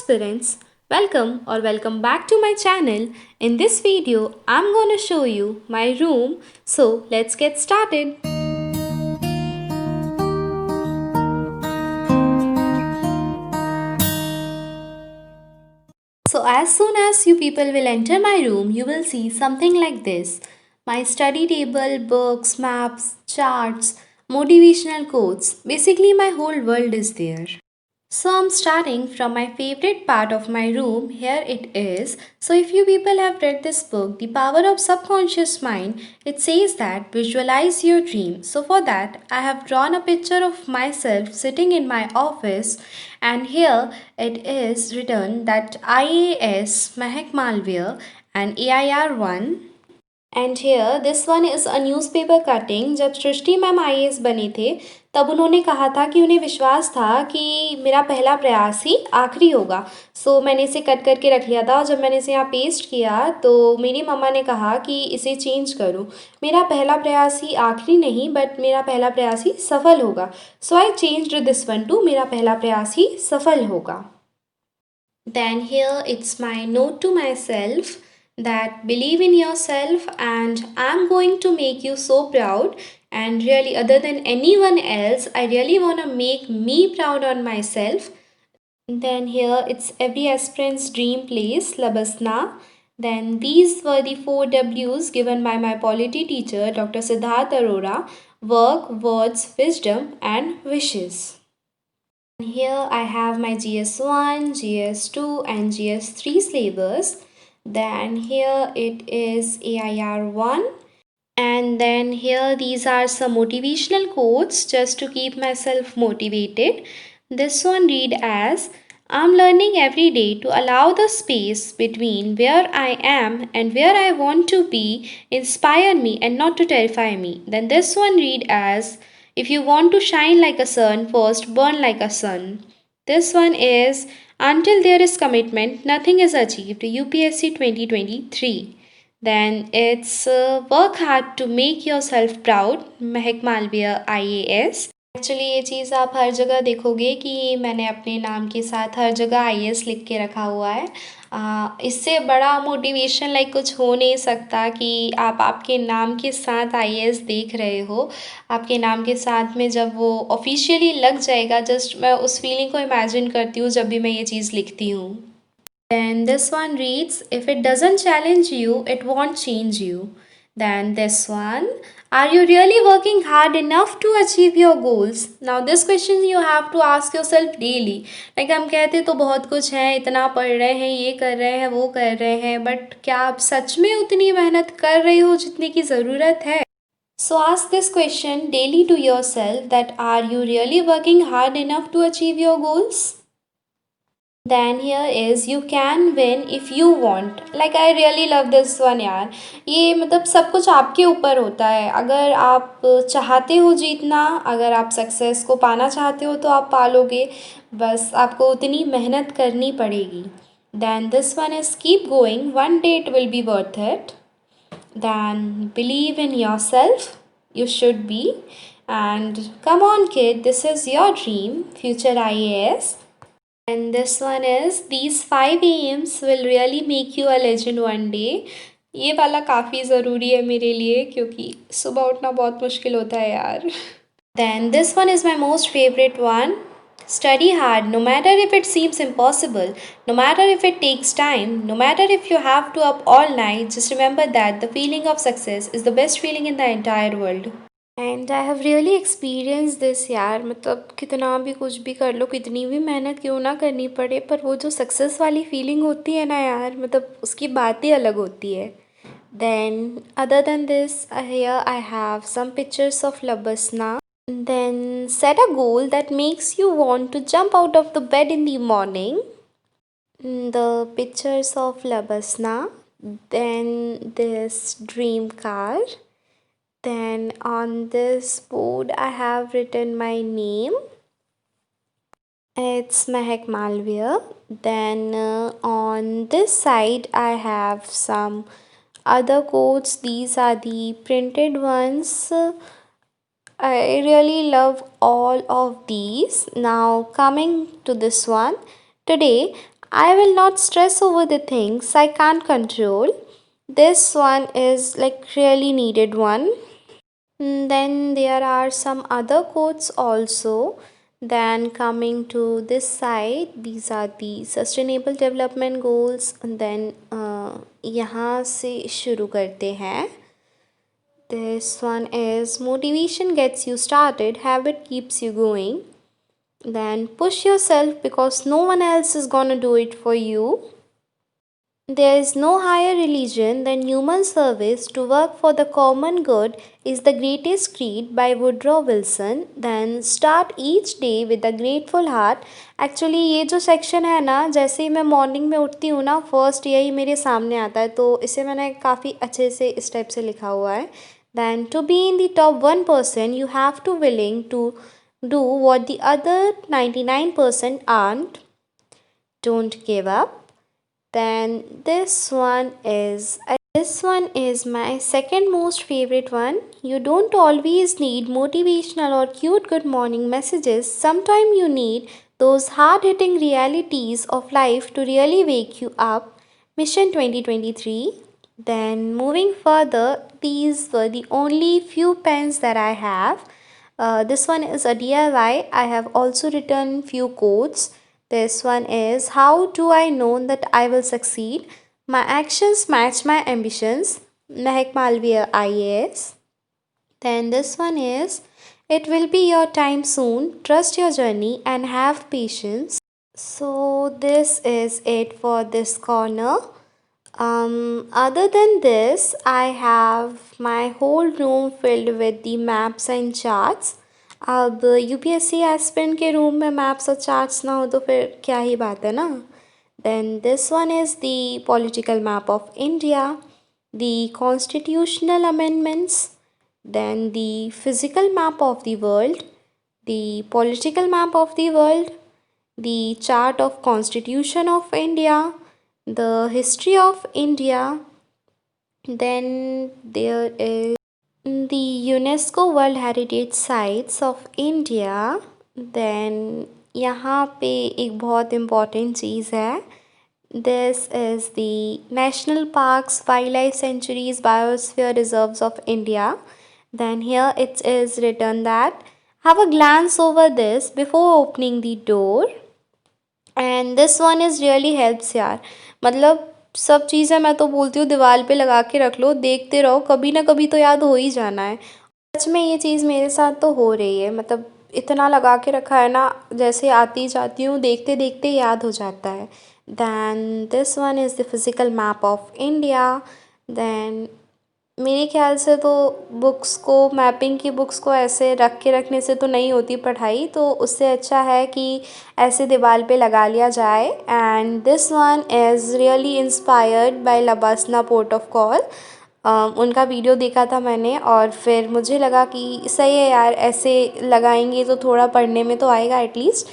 aspirants, welcome back to my channel. In this video, I'm gonna show you my room. So let's get started. So as soon as you people will enter my room, you will see something like this. My study table, books, maps, charts, motivational quotes. Basically my whole world is there. So I'm starting from my favorite part of my room. Here it is. So if you people have read this book, The Power of Subconscious Mind, it says that visualize your dream. So for that, I have drawn a picture of myself sitting in my office, and here it is written that IAS Mahek Malviya and AIR1. And here this one is a newspaper cutting. जब सृष्टि ma'am IAS बने थे तब उन्होंने कहा था कि उन्हें विश्वास था कि मेरा पहला प्रयास ही आखिरी होगा. सो मैंने इसे कट करके रख लिया था और जब मैंने इसे यहाँ पेस्ट किया तो मेरी मम्मा ने कहा कि इसे चेंज करो. मेरा पहला प्रयास ही आखिरी नहीं बट मेरा पहला प्रयास ही सफल होगा. So I changed this one to मेरा पहला प्रयास ही सफल होगा. Then here it's my note to myself that believe in yourself and I'm going to make you so proud, and really other than anyone else I really want to make me proud on myself. Then here it's every aspirant's dream place, Labasna. Then these were the 4 W's given by my polity teacher Dr. Siddharth Arora: work, words, wisdom and wishes. Here I have my GS1, GS2 and GS3 syllabus. Then here it is AIR1. And then here these are some motivational quotes just to keep myself motivated. This one read as, I'm learning every day to allow the space between where I am and where I want to be inspire me and not to terrify me. Then this one read as, if you want to shine like a sun, first burn like a sun. This one is, until there is commitment, nothing is achieved. UPSC 2023. Then it's work hard to make yourself proud. Mahak Malviya IAS. Actually ये चीज़ आप हर जगह देखोगे कि मैंने अपने नाम के साथ हर जगह IAS लिख के रखा हुआ है. इससे बड़ा मोटिवेशन लाइक कुछ हो नहीं सकता कि आप आपके नाम के साथ IAS देख रहे हो. आपके नाम के साथ में जब वो ऑफिशियली लग जाएगा, जस्ट मैं उस फीलिंग को इमेजिन करती हूँ जब भी मैं ये चीज़ लिखती हूँ. Then this one reads, if it doesn't challenge you, it won't change you. Then this one, are you really working hard enough to achieve your goals? Now this question you have to ask yourself daily. Like हम कहते तो बहुत कुछ है, इतना पढ़ रहे हैं, ये कर रहे हैं, वो कर रहे हैं, बट क्या आप सच में उतनी मेहनत कर रहे हो जितनी की ज़रूरत है? So ask this question daily to yourself that are you really working hard enough to achieve your goals? Then here is you can win if you want. Like I really love this one यार. ये मतलब सब कुछ आपके ऊपर होता है. अगर आप चाहते हो जीतना, अगर आप सक्सेस को पाना चाहते हो तो आप पालोगे. बस आपको उतनी मेहनत करनी पड़ेगी. Then this one is keep going. One day it will be worth it. Then believe in yourself. You should be. And come on kid, this is your dream. Future IAS. And this one is, these 5 aims will really make you a legend one day. ये वाला काफ़ी ज़रूरी है मेरे लिए क्योंकि सुबह उठना बहुत मुश्किल होता है यार. Then this one is my most favorite one. Study hard, no matter if it seems impossible, no matter if it takes time, no matter if you have to up all night, just remember that the feeling of success is the best feeling in the entire world. And I have really experience this यार. मतलब कितना भी कुछ भी कर लो, कितनी भी मेहनत क्यों ना करनी पड़े, पर वो जो सक्सेस वाली फीलिंग होती है ना यार, मतलब उसकी बात ही अलग होती है. Then other than this here I have some pictures of LBSNAA. Then set a goal that makes you want to jump out of the bed in the morning. The pictures of LBSNAA. Then this dream car. Then on this board I have written my name. It's Mahek Malviya. Then on this side I have some other quotes. These are the printed ones. I really love all of these. Now coming to this one. Today I will not stress over the things I can't control. This one is like really needed one. Then there are some other quotes also. Then coming to this side, these are the sustainable development goals. And then यहाँ से शुरू करते हैं. This one is motivation gets you started, habit keeps you going. Then push yourself because no one else is gonna do it for you. There is no higher religion than human service. To work for the common good is the greatest creed by Woodrow Wilson. Then start each day with a grateful heart. Actually ये जो section है ना, जैसे ही मैं morning में उठती हूँ ना, फर्स्ट यही मेरे सामने आता है, तो इसे मैंने काफ़ी अच्छे से इस टाइप से लिखा हुआ है. Then to be in the top 1%, you have to willing to do what the other 99% aren't. Don't give up. Then this one is my second most favorite one. You don't always need motivational or cute good morning messages. Sometimes you need those hard-hitting realities of life to really wake you up. Mission 2023. Then moving further, these were the only few pens that I have. This one is a DIY. I have also written few quotes. This one is, how do I know that I will succeed? My actions match my ambitions. Mehak Malviya IAS. Then this one is, it will be your time soon. Trust your journey and have patience. So this is it for this corner. Other than this, I have my whole room filled with the maps and charts. अब UPSC aspirant के room में maps और charts ना हो तो फिर क्या ही बात है ना. Then this one is the political map of India, the constitutional amendments, then the physical map of the world, the political map of the world, the chart of Constitution of India, the history of India. Then there is the UNESCO World Heritage Sites of India. Then यहाँ पे एक बहुत important चीज़ है. This is the National Parks, Wildlife Sanctuaries, Biosphere Reserves of India. Then here it is written that have a glance over this before opening the door. And this one is really helps यार. मतलब सब चीज़ें मैं तो बोलती हूँ दीवार पे लगा के रख लो, देखते रहो, कभी ना कभी तो याद हो ही जाना है. सच में ये चीज़ मेरे साथ तो हो रही है. मतलब इतना लगा के रखा है ना, जैसे आती जाती हूँ देखते देखते याद हो जाता है. Then this one is the physical map of India. Then मेरे ख्याल से तो बुक्स को, मैपिंग की बुक्स को ऐसे रख के रखने से तो नहीं होती पढ़ाई, तो उससे अच्छा है कि ऐसे दीवार पे लगा लिया जाए. And this one is really inspired by LBSNAA port of call. उनका वीडियो देखा था मैंने और फिर मुझे लगा कि सही है यार, ऐसे लगाएंगे तो थोड़ा पढ़ने में तो आएगा एटलीस्ट.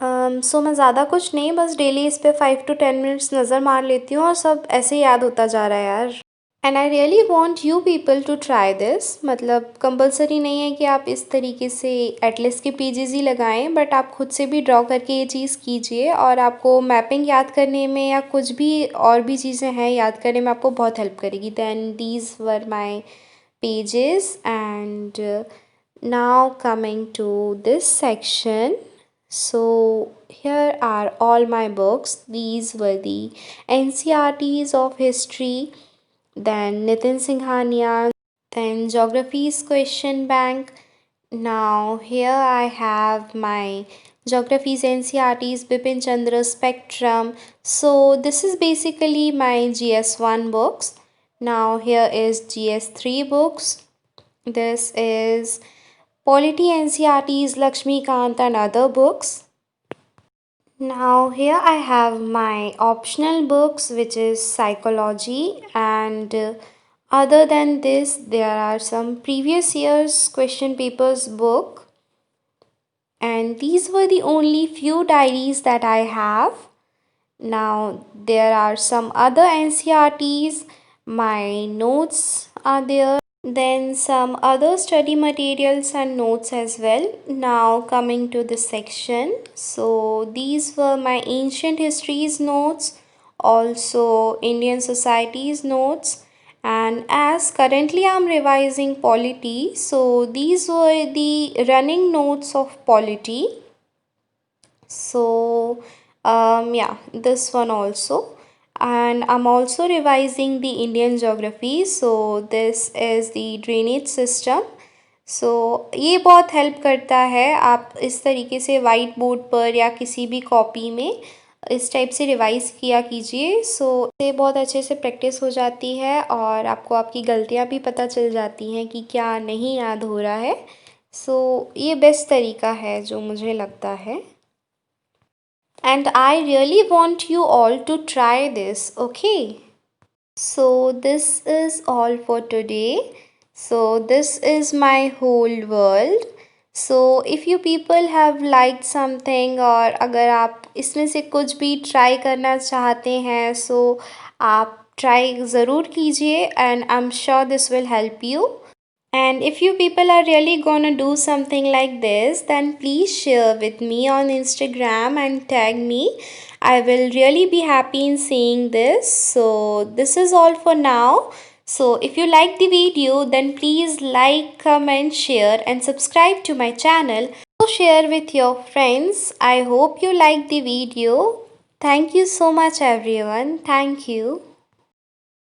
सो मैं ज़्यादा कुछ नहीं, बस डेली इस पे 5 to 10 मिनट्स नज़र मार लेती हूँ और सब ऐसे ही याद होता जा रहा है यार. And I really want you people to try this. मतलब कंपलसरी नहीं है कि आप इस तरीके से एटलस के पेजेस ही लगाएं, बट आप खुद से भी ड्रॉ करके ये चीज़ कीजिए और आपको मैपिंग याद करने में या कुछ भी और भी चीज़ें हैं याद करने में आपको बहुत हेल्प करेगी. Then these were my pages. And now coming to this section. So here are all my books. These were the NCRTs of history, then Nitin Singhania, then Geography's question bank. Now here I have my Geography's NCRT's Bipin Chandra Spectrum. So this is basically my GS1 books. Now here is GS3 books. This is Polity NCRT's Lakshmikant and other books. Now here I have my optional books, which is psychology, and other than this there are some previous year's question papers book, and these were the only few diaries that I have. Now there are some other NCRTs, my notes are there. Then some other study materials and notes as well. Now coming to this section. So these were my ancient histories notes, also Indian societies notes, and as currently I'm revising polity, so these were the running notes of polity. So yeah, this one also. And I'm also revising the Indian geography. So this is the drainage system. सो ये बहुत help करता है, आप इस तरीके से white board पर या किसी भी कॉपी में इस टाइप से रिवाइज़ किया कीजिए। सो ये बहुत अच्छे से प्रैक्टिस हो जाती है और आपको आपकी गलतियाँ भी पता चल जाती हैं कि क्या नहीं याद हो रहा है। सो ये बेस्ट तरीका है जो मुझे लगता है। And I really want you all to try this, okay? So, this is all for today. So, this is my whole world. So, if you people have liked something और अगर आप इसमें से कुछ भी ट्राई करना चाहते हैं, so आप ट्राई ज़रूर कीजिए and I'm sure this will help you. And if you people are really gonna do something like this, then please share with me on Instagram and tag me. I will really be happy in seeing this. So, this is all for now. So, if you like the video, then please like, comment, share, and subscribe to my channel. So, share with your friends. I hope you like the video. Thank you so much, everyone. Thank you.